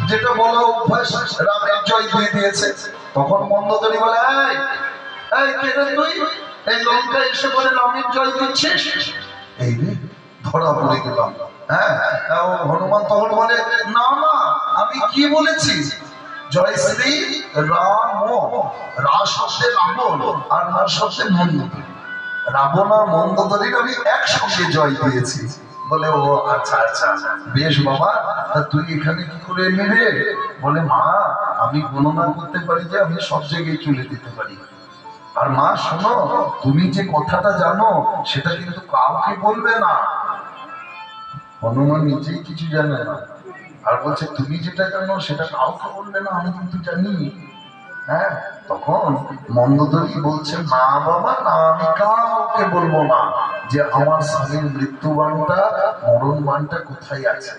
যেটা বলা অভ্যাস রামের জয় দিয়ে দিয়েছে। তখন মন্দোদরি বলে, এই এই কে রে তুই, এই লঙ্কা এসে বলে রামের জয় দিচ্ছিস? এই রে ধরা পড়ে গেলাম। হ্যাঁ, হনুমান তখন বলে, না না, আমি কি বলেছি? জয় শ্রী রাম। রা শব্দে রাবণ আর না শব্দে মন্দোদরি। রাবণ আর মন্দোদরির আমি একসঙ্গে জয় দিয়েছি। বলে, ও আচ্ছা আচ্ছা, বেশ বাবা, তা তুই এখানে কি করে এলি রে? বলে, মা আমি গণনা করতে পারি যে আমি সব জায়গায় চলে যেতে পারি। আর মা শোনো, তুমি যে কথাটা জানো সেটা কিন্তু কাউকে বলবে না। হনুমান নিজেই কিছু জানে না, আর বলছে তুমি যেটা জানো সেটা কাউকে বলবে না, আমি কিন্তু জানি। হ্যাঁ, তখন মন্দোদরি বলছে, না বাবা না, আমি কাউকে বলবো না যে আমার স্বামীর মৃত্যু বাণটা, মরণ বাণটা কোথায় আছে।